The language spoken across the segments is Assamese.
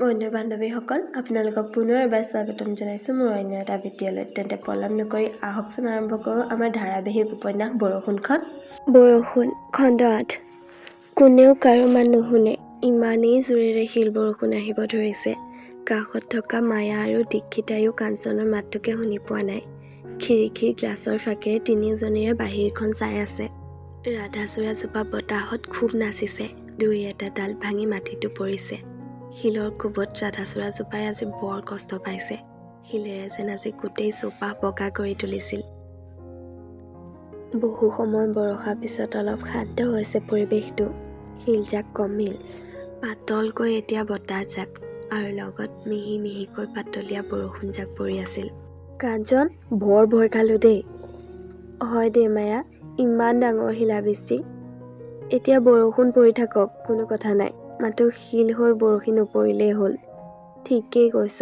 বন্ধু বান্ধৱীসকল, আপোনালোকক পুনৰ এবাৰ স্বাগতম জনাইছোঁ মোৰ অন্য এটা ভিডিঅ'লৈ। তেন্তে পলম নকৰি আহকচোন আৰম্ভ কৰোঁ আমাৰ ধাৰাবাহিক উপন্যাস বৰষুণখন। বৰষুণ খণ্ড 8। কোনেও কাৰো মাত নুশুনে, ইমানেই জোৰেৰে শিল বৰষুণ আহিব ধৰিছে। কাষত থকা মায়া আৰু দীক্ষিতায়ো কাঞ্চনৰ মাতটোকে শুনি পোৱা নাই। খিৰিকীৰ গ্লাছৰ ফাঁকেৰে তিনিওজনীৰে বাহিৰখন চাই আছে। ৰাধাচূড়াজোপা বতাহত খুব নাচিছে, দুই এটা ডাল ভাঙি মাটিতো পৰিছে। শিলৰ কোবত ৰাধাচূড়াজোপাই আজি বৰ কষ্ট পাইছে। শিলেৰে যেন আজি গোটেই চৌপাশ বগা কৰি তুলিছিল। বহু সময় বৰষাৰ পিছত অলপ শান্ত হৈছে পৰিৱেশটো। শিলজাক কমিল, পাতলকৈ এতিয়া বতাহজাক আৰু লগত মিহি মিহিকৈ পাতলীয়া বৰষুণজাক পৰি আছিল। কাঞ্চন, বৰ ভয় খালোঁ দেই। হয় দেই মায়া, ইমান ডাঙৰ শিলাবৃষ্টি। এতিয়া বৰষুণ পৰি থাকক, কোনো কথা নাই, মাথো শিল হৈ বৰষি নপৰিলেই হ'ল। ঠিকেই কৈছ।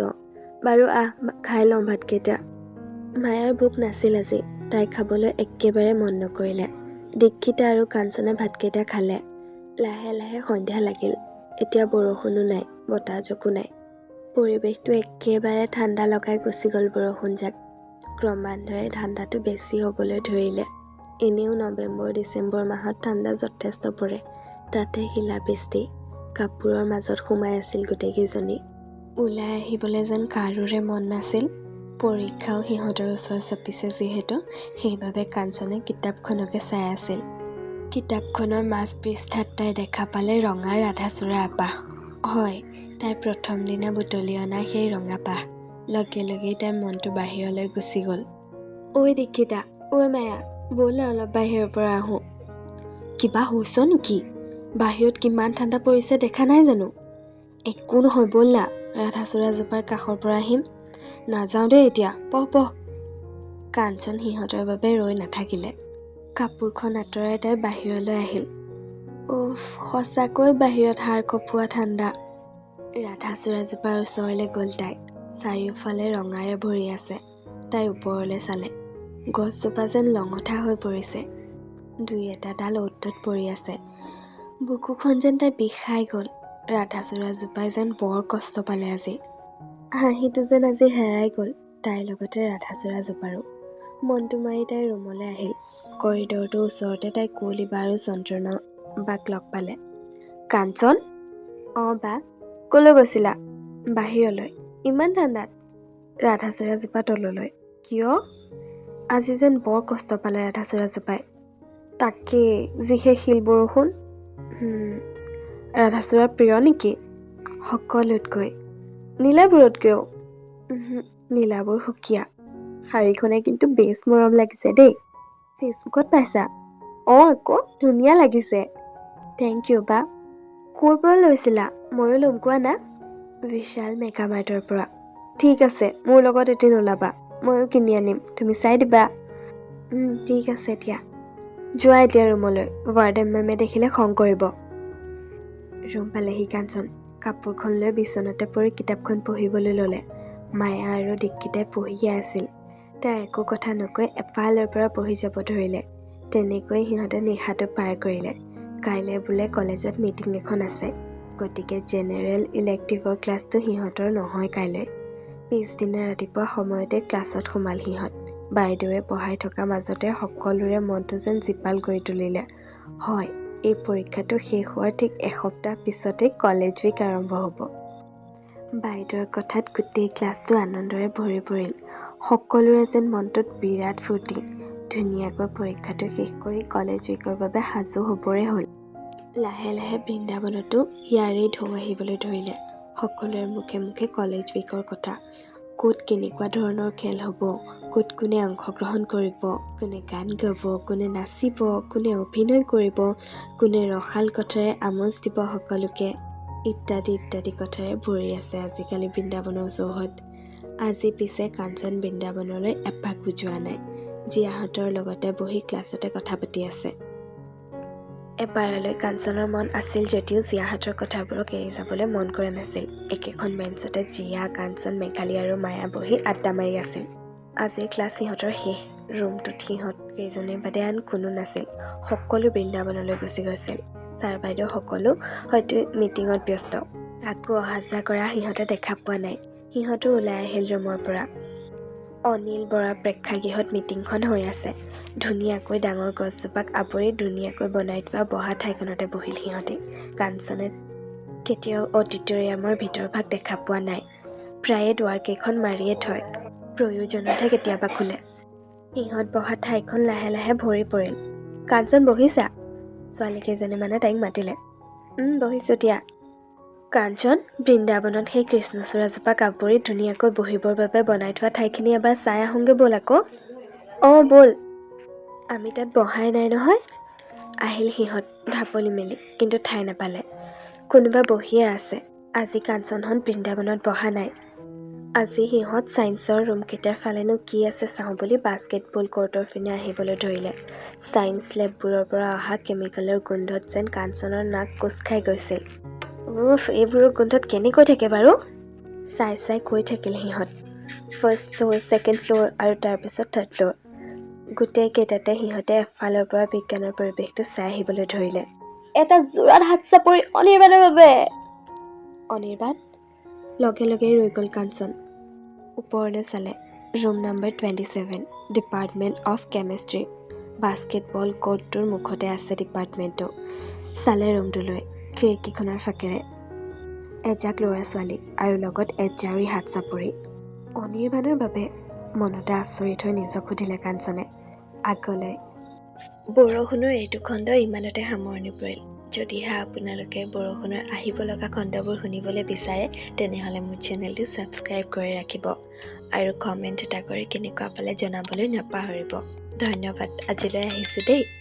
বাৰু আহ, খাই লওঁ ভাতকেইটা। মায়াৰ ভোক নাছিল আজি, তাই খাবলৈ একেবাৰে মন নকৰিলে। দীক্ষিতা আৰু কাঞ্চনে ভাতকেইটা খালে। লাহে লাহে সন্ধ্যা লাগিল। এতিয়া বৰষুণো নাই, বতাহজাকো নাই। পৰিৱেশটো একেবাৰে ঠাণ্ডা লগাই গুচি গ'ল বৰষুণজাক। ক্ৰমান্বয়ে ঠাণ্ডাটো বেছি হ'বলৈ ধৰিলে। এনেও নৱেম্বৰ ডিচেম্বৰ মাহত ঠাণ্ডা যথেষ্ট পৰে, তাতে শিলাবৃষ্টি। কাপোৰৰ মাজত সোমাই আছিল গোটেইকেইজনী। ওলাই আহিবলৈ যেন কাৰোৰে মন নাছিল। পৰীক্ষাও সিহঁতৰ ওচৰ চাপিছে যিহেতু, সেইবাবে কাঞ্চনে কিতাপখনকে চাই আছিল। কিতাপখনৰ মাজ পৃষ্ঠাত তাই দেখা পালে ৰঙা ৰাধাচূড়া এপাহ। হয়, তাইৰ প্ৰথম দিনা বুটলি অনা সেই ৰঙা পাহ। লগে লগেই তাইৰ মনটো বাহিৰলৈ গুচি গ'ল। ঐ দীক্ষিতা, ঐ মায়া, ব'লা অলপ বাহিৰৰ পৰা আহোঁ। কিবা হৈছ নেকি? বাহিৰত কিমান ঠাণ্ডা পৰিছে দেখা নাই জানো? একো নহয়, ব'ল না, ৰাধাচূড়াজোপাৰ কাষৰ পৰা আহিম। নাযাওঁ দেই এতিয়া, পহ পহ। কাঞ্চন সিহঁতৰ বাবে ৰৈ নাথাকিলে। কাপোৰখন আঁতৰাই তাই বাহিৰলৈ আহিল। উফ, সঁচাকৈ বাহিৰত হাড় কঁপোৱা ঠাণ্ডা। ৰাধাচূড়াজোপাৰ ওচৰলৈ গ'ল তাই। চাৰিওফালে ৰঙাৰে ভৰি আছে। তাই ওপৰলৈ চালে। গছজোপা যেন লঙঠা হৈ পৰিছে। দুই এটা ডাল অ'ত-ত'ত পৰি আছে। বুকুখন যেন তাই বিষাই গ'ল। ৰাধাচূড়াজোপাই যেন বৰ কষ্ট পালে আজি। হাঁহিটো যেন আজি হেৰাই গ'ল, তাইৰ লগতে ৰাধাচূড়াজোপাৰো। মনটো মাৰি তাই ৰুমলৈ আহিল। কৰিডৰটোৰ ওচৰতে তাই কুঁৱলী বা আৰু যন্ত্ৰণা বাক লগ পালে। কাঞ্চন? অঁ বা, ক'লৈ গৈছিলা? বাহিৰলৈ। ইমান ঠাণ্ডাত? ৰাধাচূড়াজোপা তললৈ। কিয়? আজি যেন বৰ কষ্ট পালে ৰাধাচূড়াজোপাই। তাকেই, যিহে শিল বৰষুণ। ৰাধাচূড়াৰ প্ৰিয় নেকি? সকলোতকৈ। নীলাবোৰতকৈও? নীলাবোৰ সুকীয়া। শাড়ীখনে কিন্তু বেছ মৰম লাগিছে দেই। ফেচবুকত পাইছা? অঁ আকৌ, ধুনীয়া লাগিছে। থেংক ইউ বা। ক'ৰ পৰা লৈছিলা? ময়ো ল'ম কোৱা না। বিশাল মেগামাৰ্টৰ পৰা। ঠিক আছে, মোৰ লগত এদিন ওলাবা, ময়ো কিনি আনিম, তুমি চাই দিবা। ঠিক আছে দিয়া। যোৱা এতিয়া ৰুমলৈ, ৱাৰ্ডেন মেমে দেখিলে খং কৰিব। ৰুম পালেহি কাঞ্চন। কাপোৰখন লৈ বিচনাতে পৰি কিতাপখন পঢ়িবলৈ ল'লে। মায়া আৰু দীক্ষিতাই পঢ়িয়ে আছিল। তাই একো কথা নকৈ এফালৰ পৰা পঢ়ি যাব ধৰিলে। তেনেকৈ সিহঁতে নিশাটো পাৰ কৰিলে। কাইলৈ বোলে কলেজত মিটিং এখন আছে, গতিকে জেনেৰেল ইলেক্টিভৰ ক্লাছটো সিহঁতৰ নহয় কাইলৈ। পিছদিনা ৰাতিপুৱা সময়তে ক্লাছত সোমাল সিহঁত। বাইদেৱে পঢ়াই থকাৰ মাজতে সকলোৰে মনটো যেন জীপাল কৰি তুলিলে। হয়, এই পৰীক্ষাটো শেষ হোৱাৰ ঠিক এসপ্তাহ পিছতেই কলেজ উইক আৰম্ভ হ'ব। বাইদেউৰ কথাত গোটেই ক্লাছটো আনন্দৰে ভৰি পৰিল। সকলোৰে যেন মনটোত বিৰাট ফূৰ্তি। ধুনীয়াকৈ পৰীক্ষাটো শেষ কৰি কলেজ উইকৰ বাবে সাজু হ'বৰে হ'ল। লাহে লাহে বৃন্দাবনতো ইয়াৰেই ঢৌ আহিবলৈ ধৰিলে। সকলোৰে মুখে মুখে কলেজ উইকৰ কথা। ক'ত কেনেকুৱা ধৰণৰ খেল হ'ব, ক'ত কোনে অংশগ্ৰহণ কৰিব, কোনে গান গাব, কোনে নাচিব, কোনে অভিনয় কৰিব, কোনে ৰসাল কথাৰে আমোদ দিব সকলোকে, ইত্যাদি ইত্যাদি কথাৰে ভৰি আছে আজিকালি বৃন্দাবনৰ চৌহদ। আজি পিছে কাঞ্চন বৃন্দাবনলৈ এপাকো যোৱা নাই। জীয়াহঁতৰ লগতে বহি ক্লাছতে কথা পাতি আছে। এবাৰলৈ কাঞ্চনৰ মন আছিল যদিও জীয়াহঁতৰ কথাবোৰক এৰি যাবলৈ মন কৰা নাছিল। একেখন বেঞ্চতে জীয়া, কাঞ্চন, মেঘালী আৰু মায়া বহি আড্ডা মাৰি আছিল। আজিৰ ক্লাছ সিহঁতৰ শেষ। ৰুমটোত সিহঁত কেইজনীৰ বাদে আন কোনো নাছিল। সকলো বৃন্দাবনলৈ গুচি গৈছিল। ছাৰ বাইদেউ সকলো হয়তো মিটিঙত ব্যস্ত। আকৌ অহা যোৱা কৰা সিহঁতে দেখা পোৱা নাই। সিহঁতো ওলাই আহিল ৰুমৰ পৰা। অনিল বৰাৰ প্ৰেক্ষাগৃহত মিটিংখন হৈ আছে। ধুনীয়াকৈ ডাঙৰ গছজোপাক আৱৰি ধুনীয়াকৈ বনাই থোৱা বহা ঠাইখনতে বহিল সিহঁতে। কাঞ্চনে কেতিয়াও অডিটৰিয়ামৰ ভিতৰভাগ দেখা পোৱা নাই। প্ৰায়ে দুৱাৰকেইখন মাৰিয়ে থয়, প্ৰয়োজনতহে কেতিয়াবা খোলে। সিহঁত বহা ঠাইখন লাহে লাহে ভৰি পৰিল। কাঞ্চন বহিছা? ছোৱালীকেইজনী মানে তাইক মাতিলে। বহিছোঁ দিয়া। কাঞ্চন, বৃন্দাবনত সেই কৃষ্ণচূড়াজোপাক আৱৰি ধুনীয়াকৈ বহিবৰ বাবে বনাই থোৱা ঠাইখিনি এবাৰ চাই আহোঁগৈ ব'ল আকৌ। ব'ল। আমি তাত বহাই নাই নহয়। আহিল সিহঁত ঢাপলি মেলি, কিন্তু ঠাই নাপালে। কোনোবা বহিয়ে আছে। আজি কাঞ্চনহঁত বৃন্দাবনত বহা নাই। আজি সিহঁত ছায়েন্সৰ ৰুমকেইটাৰ ফালেনো কি আছে চাওঁ বুলি বাস্কেটবল কৰ্টৰ পিনে আহিবলৈ ধৰিলে। ছায়েন্স লেববোৰৰ পৰা অহা কেমিকেলৰ গোন্ধত যেন কাঞ্চনৰ নাক কোচ খাই গৈছিল। এইবোৰৰ গোন্ধত কেনেকৈ থাকে বাৰু? চাই চাই কৈ থাকিল সিহঁত। ফাৰ্ষ্ট ফ্ল'ৰ, ছেকেণ্ড ফ্ল'ৰ আৰু তাৰপিছত থাৰ্ড ফ্ল'ৰ। গোটেইকেইটাতে সিহঁতে এফালৰ পৰা বিজ্ঞানৰ পৰিৱেশটো চাই আহিবলৈ ধৰিলে। এটা জোৰাত হাত চাপৰি অনিৰ্বাণৰ বাবে। অনিৰ্বাণ? লগে লগেই ৰৈ গ'ল কাঞ্চন। ওপৰলৈ চালে। Room number 27, department of chemistry. Basketball কৰ্টটোৰ মুখতে আছে ডিপাৰ্টমেণ্টটো। চালে ৰুমটোলৈ খিৰিকীখনৰ ফাকেৰে। এজাক ল'ৰা ছোৱালী আৰু লগত এজাৰি হাত চাপৰি। অনিৰ্বাণৰ বাবে মনতে আচৰিত হৈ নিজক সুধিলে কাঞ্চনে। আগলৈ বৰষুণৰ এইটো খণ্ড ইমানতে সামৰণি পৰিল। যদিহে আপোনালোকে বৰষুণৰ আহিব লগা খণ্ডবোৰ শুনিবলৈ বিচাৰে, তেনেহ'লে মোৰ চেনেলটো ছাবস্ক্ৰাইব কৰি ৰাখিব আৰু কমেণ্ট এটা কৰি কেনেকুৱা পালে জনাবলৈ নাপাহৰিব। ধন্যবাদ। আজিলৈ আহিছোঁ দেই।